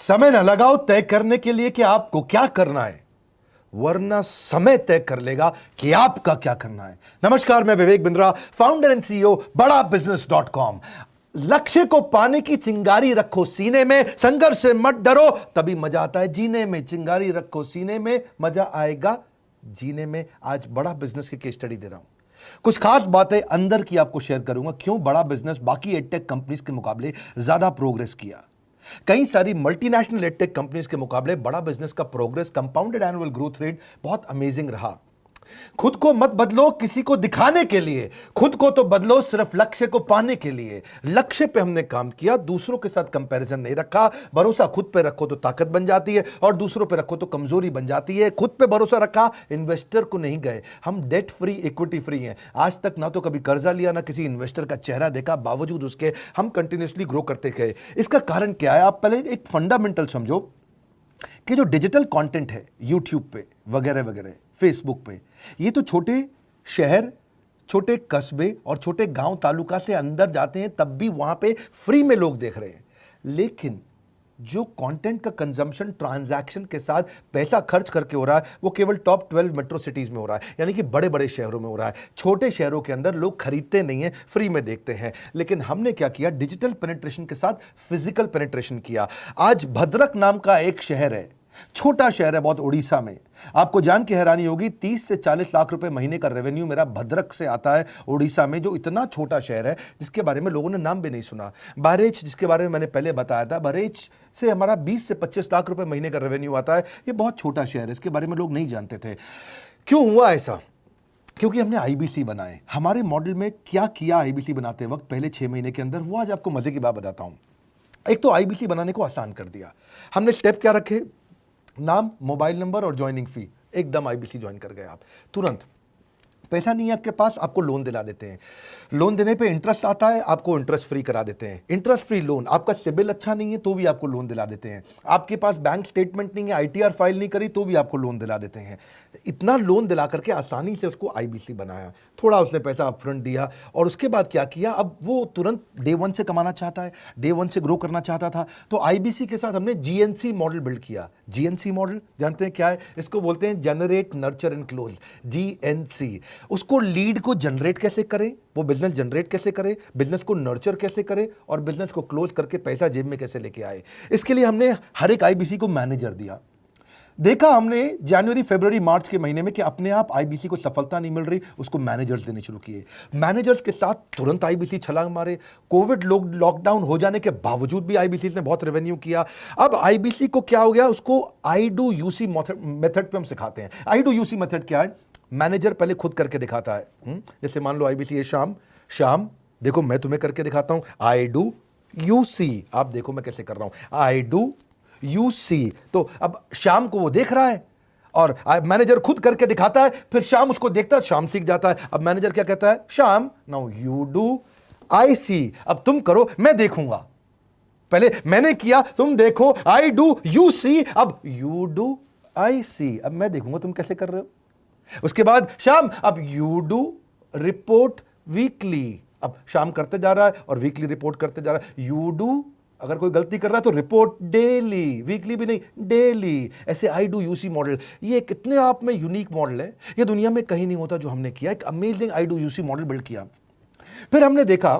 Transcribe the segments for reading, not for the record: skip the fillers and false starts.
समय न लगाओ तय करने के लिए कि आपको क्या करना है, वरना समय तय कर लेगा कि आपका क्या करना है। नमस्कार, मैं Vivek Bindra, founder and CEO बड़ा बिजनेस.com। लक्ष्य को पाने की चिंगारी रखो सीने में, संघर्ष से मत डरो, तभी मजा आता है जीने में। चिंगारी रखो सीने में, मजा आएगा जीने में। आज बड़ा बिजनेस की केस स्टडी दे रहा हूं, कुछ खास बातें अंदर की आपको शेयर करूंगा, क्यों बड़ा बिजनेस बाकी एडटेक कंपनीज के मुकाबले ज्यादा प्रोग्रेस किया। कई सारी मल्टीनेशनल एडटेक कंपनीज के मुकाबले बड़ा बिजनेस का progress, compounded annual growth rate बहुत अमेजिंग रहा। खुद को मत बदलो किसी को दिखाने के लिए, खुद को तो बदलो सिर्फ लक्ष्य को पाने के लिए। लक्ष्य पे हमने काम किया, दूसरों के साथ कंपैरिजन नहीं रखा। भरोसा खुद पे रखो तो ताकत बन जाती है, और दूसरों पे रखो तो कमजोरी बन जाती है। खुद पे भरोसा रखा, इन्वेस्टर को नहीं गए। हम डेट फ्री, इक्विटी फ्री हैं। आज तक ना तो कभी कर्जा लिया, ना किसी इन्वेस्टर का चेहरा देखा, बावजूद उसके हम कंटिन्यूसली ग्रो करते गए। इसका कारण क्या है? आप पहले एक फंडामेंटल समझो कि जो डिजिटल कंटेंट है यूट्यूब पे वगैरह वगैरह, फेसबुक पे, ये तो छोटे शहर, छोटे कस्बे और छोटे गांव तालुका से अंदर जाते हैं, तब भी वहां पे फ्री में लोग देख रहे हैं। लेकिन जो कंटेंट का कंजम्पशन ट्रांजैक्शन के साथ पैसा खर्च करके हो रहा है, वो केवल टॉप 12 मेट्रो सिटीज में हो रहा है, यानी कि बड़े बड़े शहरों में हो रहा है। छोटे शहरों के अंदर लोग खरीदते नहीं है, फ्री में देखते हैं। लेकिन हमने क्या किया? डिजिटल पेनिट्रेशन के साथ फिजिकल पेनिट्रेशन किया। आज भद्रक नाम का एक शहर है, छोटा शहर है बहुत, उड़ीसा में। आपको जान के हैरानी होगी, 30 से 40 लाख रुपए महीने का रेवेन्यू मेरा भद्रक से आता है, उड़ीसा में, जो इतना छोटा शहर है जिसके बारे में लोगों ने नाम भी नहीं सुना। बहरेच, जिसके बारे में मैंने पहले बताया था, बहरेच से हमारा 20 से 25 लाख रुपए महीने का रेवेन्यू आता है। ये बहुत छोटा शहर है, इसके बारे में लोग नहीं जानते थे। क्यों हुआ ऐसा? क्योंकि हमने आईबीसी बनाए। हमारे मॉडल में क्या किया आईबीसी बनाते वक्त, पहले 6 महीने के अंदर, वो आज आपको मजे की बात बताता हूं। एक तो आईबीसी बनाने को आसान कर दिया हमने। स्टेप क्या रखे? नाम, मोबाइल नंबर और ज्वाइनिंग फी, एकदम आईबीसी ज्वाइन कर गए आप तुरंत। पैसा नहीं है आपके पास, आपको लोन दिला देते हैं। लोन देने पे इंटरेस्ट आता है, आपको इंटरेस्ट फ्री करा देते हैं। Interest free loan. आपका सिबिल अच्छा नहीं है तो भी आपको लोन दिला देते हैं। आपके पास बैंक स्टेटमेंट नहीं है, आईटीआर फाइल नहीं करी तो भी आपको लोन दिला देते हैं। इतना लोन दिला करके आसानी से उसको आईबीसी बनाया। थोड़ा उसने पैसा अपफ्रंट दिया, और उसके बाद क्या किया? अब वो तुरंत डे 1 से कमाना चाहता है, डे 1 से ग्रो करना चाहता था, तो आईबीसी के साथ हमने जीएनसी मॉडल बिल्ड किया। जीएनसी मॉडल जानते हैं क्या है? इसको बोलते हैं generate, nurture and close, GNC. उसको लीड को जनरेट कैसे करें, वो बिजनेस जनरेट कैसे करे, बिजनेस को नर्चर कैसे करे, और बिजनेस को क्लोज करके पैसा जेब में कैसे लेके आए। इसके लिए हमने हर एक आईबीसी को मैनेजर दिया। देखा हमने जनवरी, फरवरी, मार्च के महीने में कि अपने आप आईबीसी को सफलता नहीं मिल रही, उसको मैनेजर्स देने शुरू किए। मैनेजर्स के साथ तुरंत आईबीसी छलांग मारे। कोविड लॉकडाउन हो जाने के बावजूद भी आईबीसी ने बहुत रेवेन्यू किया। अब आईबीसी को क्या हो गया? उसको आई डू यूसी मेथड पे हम सिखाते हैं। आई डू यूसी मेथड क्या है? मैनेजर पहले खुद करके दिखाता है। जैसे मान लो आईबीसी है शाम, देखो मैं तुम्हें करके दिखाता हूं, आई डू यूसी। आप देखो मैं कैसे कर रहा हूं, आई डू यूसी। तो अब शाम को वो देख रहा है, और मैनेजर खुद करके दिखाता है, फिर शाम उसको देखता है, शाम सीख जाता है। अब मैनेजर क्या कहता है? शाम, नाउ यू डू, आई सी। अब तुम करो, मैं देखूंगा। पहले मैंने किया, तुम देखो, आई डू यू सी, अब यू डू आई सी। अब मैं देखूंगा तुम कैसे कर रहे हो। उसके बाद शाम, अब यू डू रिपोर्ट वीकली। अब शाम करते जा रहा है और वीकली रिपोर्ट करते जा रहा है। यू डू, अगर कोई गलती कर रहा है तो रिपोर्ट डेली, वीकली भी नहीं, डेली। ऐसे आई डू यूसी मॉडल, ये कितने आप में यूनिक मॉडल है, ये दुनिया में कहीं नहीं होता जो हमने किया। एक amazing I do UC model build किया। फिर हमने देखा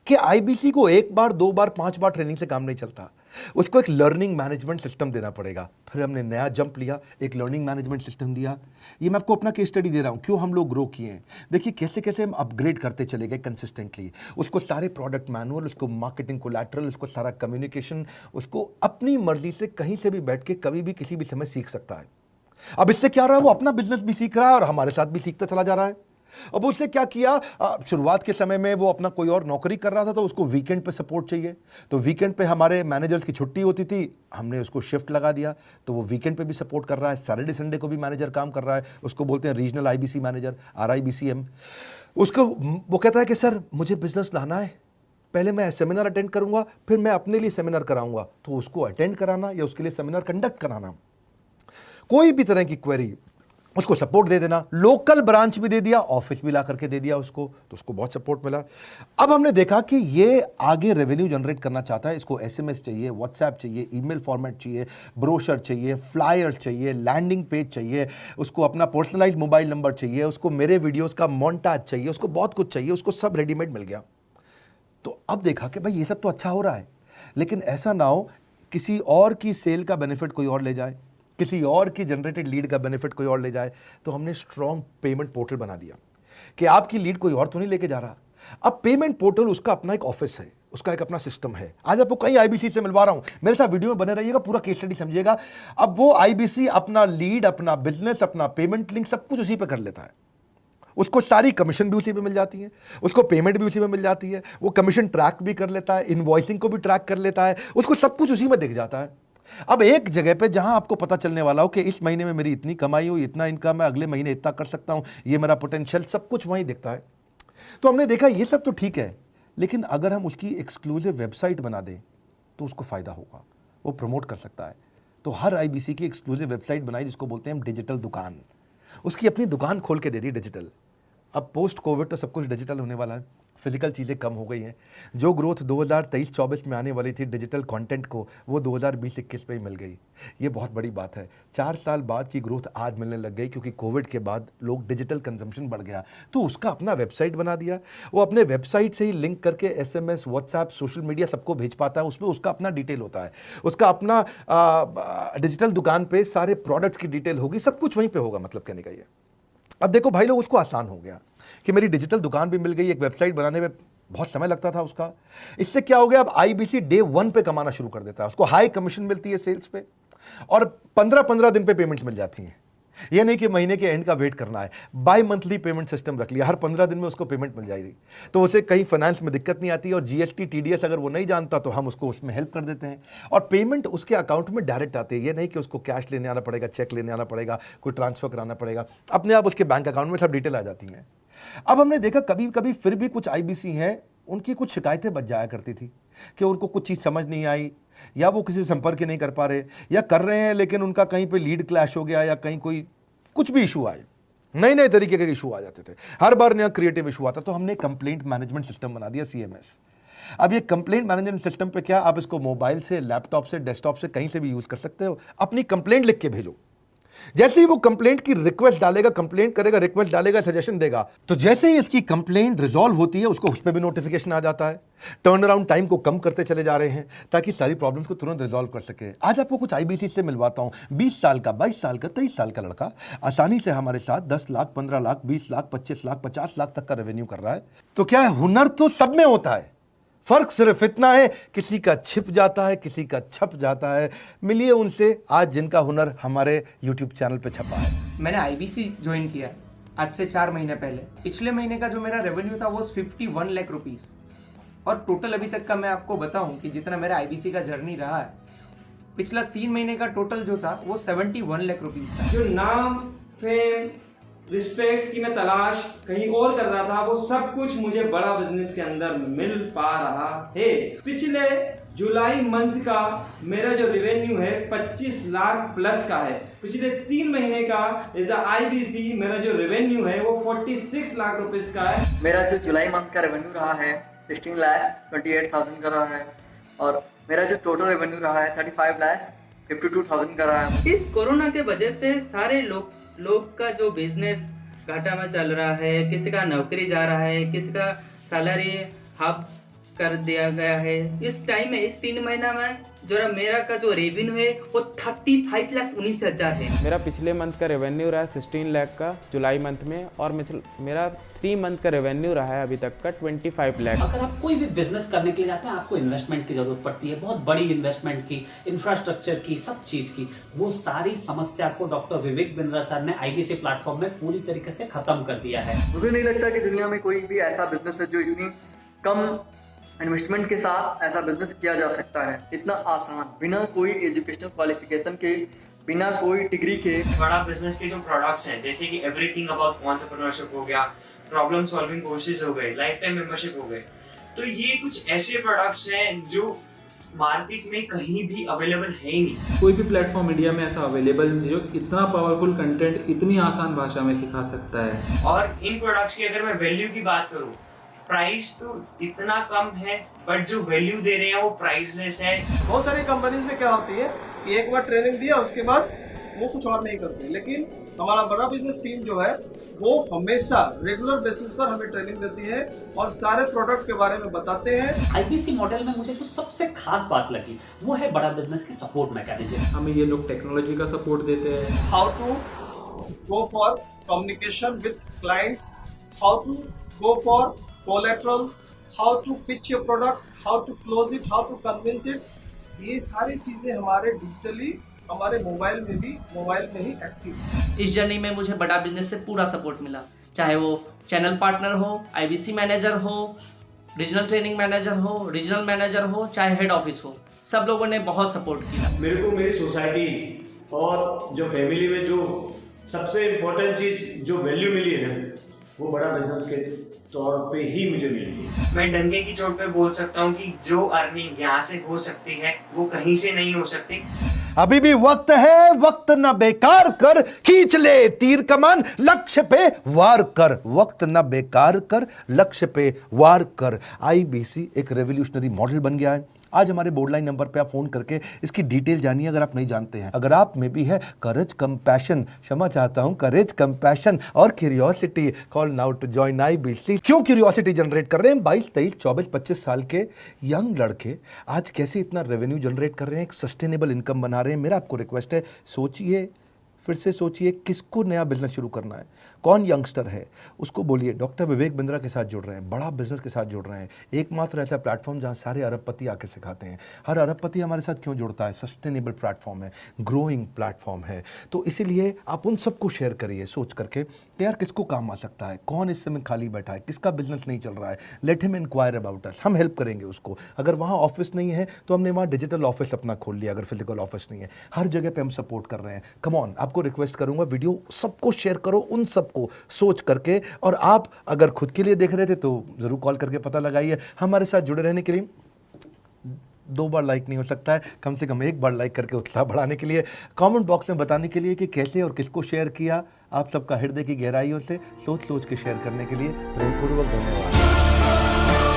कि आईबीसी को 1 बार, 2 बार, 5 बार ट्रेनिंग से काम नहीं चलता, उसको एक लर्निंग मैनेजमेंट सिस्टम देना पड़ेगा। फिर हमने नया जंप लिया, एक लर्निंग मैनेजमेंट सिस्टम दिया। ये मैं आपको अपना केस स्टडी दे रहा हूं, क्यों हम लोग ग्रो किए हैं। देखिए कैसे कैसे हम अपग्रेड करते चले गए कंसिस्टेंटली। उसको सारे प्रोडक्ट मैनुअल, उसको मार्केटिंग कोलैटरल, उसको सारा कम्युनिकेशन, उसको अपनी मर्जी से कहीं से भी बैठ के कभी भी किसी भी समय सीख सकता है। अब इससे क्या रहा है? वो अपना बिजनेस भी सीख रहा है और हमारे साथ भी सीखता चला जा रहा है। अब उससे क्या किया? शुरुआत के समय में वो अपना कोई और नौकरी कर रहा था, तो उसको वीकेंड पे सपोर्ट चाहिए। तो वीकेंड पे हमारे मैनेजर्स की छुट्टी होती थी, हमने उसको शिफ्ट लगा दिया, तो वो वीकेंड पे भी सपोर्ट कर रहा है। सैटरडे संडे को भी मैनेजर काम कर रहा है, उसको बोलते हैं रीजनल आईबीसी मैनेजर, RIBCM। उसको वो कहता है कि सर मुझे बिजनेस लाना है, पहले मैं सेमिनार अटेंड करूंगा, फिर मैं अपने लिए सेमिनार कराऊंगा। तो उसको अटेंड कराना या उसके लिए सेमिनार कंडक्ट कराना, कोई भी तरह की क्वेरी, उसको सपोर्ट दे देना, लोकल ब्रांच भी दे दिया, ऑफिस भी ला करके दे दिया उसको, तो उसको बहुत सपोर्ट मिला। अब हमने देखा कि ये आगे रेवेन्यू जनरेट करना चाहता है, इसको एसएमएस चाहिए, व्हाट्सएप चाहिए, ईमेल फॉर्मेट चाहिए, ब्रोशर चाहिए, फ्लायर चाहिए, लैंडिंग पेज चाहिए, उसको अपना पर्सनलाइज मोबाइल नंबर चाहिए, उसको मेरे वीडियोस का मोन्टाज चाहिए, उसको बहुत कुछ चाहिए, उसको सब रेडीमेड मिल गया। तो अब देखा कि भाई ये सब तो अच्छा हो रहा है, लेकिन ऐसा ना हो किसी और की सेल का बेनिफिट कोई और ले जाए, किसी और की जनरेटेड लीड का बेनिफिट कोई और ले जाए। तो हमने स्ट्रॉन्ग पेमेंट पोर्टल बना दिया कि आपकी लीड कोई और तो नहीं लेके जा रहा। अब पेमेंट पोर्टल उसका अपना एक ऑफिस है, उसका एक अपना सिस्टम है। आज आपको कई आईबीसी से मिलवा रहा हूं, मेरे साथ वीडियो में बने रहिएगा, पूरा केस स्टडी समझिएगा। अब वो आईबीसी अपना लीड, अपना बिजनेस, अपना पेमेंट लिंक सब कुछ उसी पे कर लेता है। उसको सारी कमीशन भी उसी पे मिल जाती है, उसको पेमेंट भी उसी में मिल जाती है, वो कमीशन ट्रैक भी कर लेता है, इनवॉइसिंग को भी ट्रैक कर लेता है, उसको सब कुछ उसी में दिख जाता है। अब एक जगह पे जहां आपको पता चलने वाला हो कि इस महीने में मेरी इतनी कमाई हुई, इतना इनकम है, अगले महीने इतना कर सकता हूं, ये मेरा पोटेंशियल, सब कुछ वहीं दिखता है। तो हमने देखा ये सब तो ठीक है, लेकिन अगर हम उसकी एक्सक्लूसिव वेबसाइट बना दें तो उसको फायदा होगा, वो प्रमोट कर सकता है। तो हर आईबीसी की एक्सक्लूसिव वेबसाइट बनाई, जिसको बोलते हैं हम डिजिटल दुकान। उसकी अपनी दुकान खोल के दे दी डिजिटल। अब पोस्ट कोविड तो सब कुछ डिजिटल होने वाला है, फिजिकल चीज़ें कम हो गई हैं। जो ग्रोथ 2023-24 में आने वाली थी डिजिटल कंटेंट को, वो 2020-21 में ही मिल गई। ये बहुत बड़ी बात है। 4 साल बाद की ग्रोथ आज मिलने लग गई, क्योंकि कोविड के बाद लोग डिजिटल कंजम्पशन बढ़ गया। तो उसका अपना वेबसाइट बना दिया, वो अपने वेबसाइट से ही लिंक करके एसएमएस, व्हाट्सएप, सोशल मीडिया सब को भेज पाता है। उसमें उसका अपना डिटेल होता है, उसका अपना डिजिटल दुकान पे सारे प्रोडक्ट्स की डिटेल होगी, सब कुछ वहीं पर होगा। मतलब कहने का ये, अब देखो भाई लोग, उसको आसान हो गया कि मेरी डिजिटल दुकान भी मिल गई। एक वेबसाइट बनाने में बहुत समय लगता था उसका, इससे क्या हो गया, अब आईबीसी डे 1 पे कमाना शुरू कर देता है। उसको हाई कमीशन मिलती है सेल्स पे, और 15-15 दिन पे पेमेंट्स मिल जाती हैं। ये नहीं कि महीने के एंड का वेट करना है, बाई मंथली पेमेंट सिस्टम रख लिया, हर 15 दिन में उसको पेमेंट मिल जाएगी। तो उसे कहीं फाइनेंस में दिक्कत नहीं आती, और जीएसटी, टीडीएस अगर वो नहीं जानता तो हम उसको उसमें हेल्प कर देते हैं, और पेमेंट उसके अकाउंट में डायरेक्ट आती है। ये नहीं कि उसको कैश लेने आना पड़ेगा, चेक लेने आना पड़ेगा, कोई ट्रांसफर कराना पड़ेगा, अपने आप उसके बैंक अकाउंट में सब डिटेल आ जाती हैं। अब हमने देखा कभी कभी फिर भी कुछ आईबीसी हैं, उनकी कुछ शिकायतें बच जाया करती थी कि उनको कुछ चीज़ समझ नहीं आई, या वो किसी से संपर्क ही नहीं कर पा रहे, या कर रहे हैं लेकिन उनका कहीं पे लीड क्लैश हो गया, या कहीं कोई कुछ भी इशू आए, नए नए तरीके के इशू आ जाते थे, हर बार नया क्रिएटिव इशू आता। तो हमने कंप्लेंट मैनेजमेंट सिस्टम बना दिया, सीएमएस। अब ये कंप्लेंट मैनेजमेंट सिस्टम पे क्या, आप इसको मोबाइल से, लैपटॉप से, डेस्कटॉप से, कहीं से भी यूज कर सकते हो। अपनी कंप्लेंट लिख के भेजो, जैसे ही वो कंप्लेंट की रिक्वेस्ट डालेगा, कंप्लेंट करेगा, रिक्वेस्ट डालेगा, सजेशन देगा, तो जैसे ही इसकी कंप्लेंट रिजॉल्व होती है उसको उस पर भी नोटिफिकेशन आ जाता है। टर्न अराउंड टाइम को कम करते चले जा रहे हैं ताकि सारी प्रॉब्लम्स को तुरंत रिजॉल्व कर सके। आज आपको कुछ आईबीसी से मिलवाता हूं। 20 साल का, 22 साल का, 23 साल का लड़का आसानी से हमारे साथ 10 लाख, 15 लाख, 20 लाख, 25 लाख, 50 लाख तक का रेवेन्यू कर रहा है। तो क्या है, हुनर तो सब में होता है, फर्क सिर्फ इतना है किसी का छिप जाता है, किसी का छप जाता है। मिलिए उनसे आज जिनका हुनर हमारे YouTube चैनल पे छपा है। मैंने आईबीसी ज्वाइन किया आज से 4 महीने पहले। पिछले महीने का जो मेरा रेवेन्यू था वो 51 लाख रुपीस, और टोटल अभी तक का मैं आपको बताऊं कि जितना मेरा आईबीसी का जर्नी रहा है, पिछला 3 महीने का टोटल जो था वो 71 लाख रुपीस था। जो नाम, फेम, रिस्पेक्ट की मैं तलाश कहीं और कर रहा था, वो सब कुछ मुझे बड़ा बिजनेस के अंदर मिल पा रहा है। पिछले जुलाई मंथ का मेरा जो रेवेन्यू है 25 लाख प्लस का है। पिछले 3 महीने का एज आईबीसी मेरा जो रेवेन्यू है वो 46 लाख रुपीस का है। मेरा जो जुलाई मंथ का रेवेन्यू रहा है 16,28,000 का रहा है, और मेरा जो टोटल रेवेन्यू रहा है 35,52,000 का रहा है। इस कोरोना के वजह से सारे लोग का जो बिजनेस घाटा में चल रहा है, किसी का नौकरी जा रहा है, किसी का सैलरी हाफ कर दिया गया है। इस टाइम में, इस 3 महीना में जो मेरा का जो रेवेन्यू है वो 35,19,000 है। मेरा पिछले मंथ का रेवेन्यू रहा है 16 लाख का जुलाई मंथ में, और मेरा 3 मंथ का रेवेन्यू रहा है अभी तक का 25 लाख। अगर आप कोई भी बिजनेस करने के लिए जाते हैं, आपको इन्वेस्टमेंट की जरूरत पड़ती है, बहुत बड़ी इन्वेस्टमेंट की, इंफ्रास्ट्रक्चर की, सब चीज की। वो सारी समस्या को डॉक्टर विवेक बिंद्रा सर ने आईबीसी प्लेटफॉर्म में पूरी तरीके से खत्म कर दिया है। मुझे नहीं लगता कि दुनिया में कोई भी ऐसा बिजनेस है जो इतनी कम इन्वेस्टमेंट के साथ ऐसा बिजनेस किया जा सकता है, इतना आसान, बिना कोई एजुकेशनल क्वालिफिकेशन के, बिना कोई डिग्री के। बड़ा बिजनेस के जो प्रोडक्ट्स हैं, जैसे कि एवरीथिंग अबाउट एंटरप्रेन्योरशिप हो गया, प्रॉब्लम सॉल्विंग कोर्सेज हो गए, लाइफ टाइम मेंबरशिप हो गए, तो ये कुछ ऐसे प्रोडक्ट्स हैं जो मार्केट में कहीं भी अवेलेबल है ही नहीं। कोई भी प्लेटफॉर्म इंडिया में ऐसा अवेलेबल नहीं जो इतना पावरफुल कंटेंट इतनी आसान भाषा में सिखा सकता है। और इन प्रोडक्ट्स की अगर मैं वैल्यू की बात करूं, प्राइस तो इतना कम है बट जो वैल्यू दे रहे हैं वो प्राइसलेस है। बहुत सारी कंपनीज में क्या होती है कि एक बार ट्रेनिंग दिया उसके बाद वो कुछ और नहीं करते, लेकिन हमारा बड़ा बिजनेस टीम जो है वो हमेशा रेगुलर बेसिस पर हमें ट्रेनिंग देती है और सारे प्रोडक्ट के बारे में बताते हैं। आईबीसी मॉडल में मुझे जो सबसे खास बात लगी वो है बड़ा बिजनेस की सपोर्ट मैकेनिज्म। हमें ये लोग टेक्नोलॉजी का सपोर्ट देते हैं। How to go for communication with clients, how to go for collaterals, how to pitch your product, how to close it, how to convince it, ये सारी चीजें हमारे डिजिटली हमारे मोबाइल में ही एक्टिव है। इस जर्नी में मुझे बड़ा बिजनेस से पूरा सपोर्ट मिला, चाहे वो चैनल पार्टनर हो, आईबीसी मैनेजर हो, रीजनल ट्रेनिंग मैनेजर हो, रीजनल मैनेजर हो, चाहे हेड ऑफिस हो, सब लोगों ने बहुत सपोर्ट किया। मेरे को मेरी सोसाइटी और जो फैमिली में जो सबसे इम्पोर्टेंट चीज़ जो वैल्यू मिली है ना, वो बड़ा बिजनेस के तौर पे ही मुझे मिली है। मैं डंके की चोट पे बोल सकता हूँ कि जो अर्निंग यहाँ से हो सकती है वो कहीं से नहीं हो सकती। अभी भी वक्त है, वक्त न बेकार कर, खींच ले तीर कमान, लक्ष्य पे वार कर, वक्त न बेकार कर, लक्ष्य पे वार कर। आईबीसी एक रेवोल्यूशनरी मॉडल बन गया है। आज हमारे बोर्ड लाइन नंबर पे आप फोन करके इसकी डिटेल जानिए अगर आप नहीं जानते हैं। अगर आप में भी है करेज, कंपैशन, क्षमा चाहता हूं, करेज, कंपैशन और curiosity, call now to join IBC. क्यों क्यूरियोसिटी जनरेट कर रहे हैं? 22, 23, 24, 25 साल के यंग लड़के आज कैसे इतना रेवेन्यू जनरेट कर रहे हैं, एक सस्टेनेबल इनकम बना रहे हैं। मेरा आपको रिक्वेस्ट है, सोचिए, फिर से सोचिए, किसको नया बिजनेस शुरू करना है, कौन यंगस्टर है, उसको बोलिए डॉक्टर विवेक बिंद्रा के साथ जुड़ रहे हैं, बड़ा बिजनेस के साथ जुड़ रहे हैं। एकमात्र ऐसा प्लेटफॉर्म जहां सारे अरबपति आके सिखाते हैं। हर अरबपति हमारे साथ क्यों जुड़ता है? सस्टेनेबल प्लेटफॉर्म है, ग्रोइंग प्लेटफॉर्म है। तो इसीलिए आप उन सबको शेयर करिए सोच करके कि यार किसको काम आ सकता है, कौन इस समय खाली बैठा है, किसका बिजनेस नहीं चल रहा है, let him inquire about us, हम हेल्प करेंगे उसको। अगर वहाँ ऑफिस नहीं है तो हमने वहाँ डिजिटल ऑफिस अपना खोल लिया, अगर फिजिकल ऑफिस नहीं है, हर जगह पे हम सपोर्ट कर रहे हैं। कम ऑन, आपको रिक्वेस्ट करूंगा वीडियो सबको शेयर करो, उन सबको सोच करके। और आप अगर खुद के लिए देख रहे थे तो जरूर कॉल करके पता लगाइए। हमारे साथ जुड़े रहने के लिए 2 बार लाइक नहीं हो सकता है, कम से कम 1 बार लाइक करके उत्साह बढ़ाने के लिए, कमेंट बॉक्स में बताने के लिए कि कैसे और किसको शेयर किया। आप सबका हृदय की गहराइयों से सोच सोच के शेयर करने के लिए प्रेमपूर्वक धन्यवाद।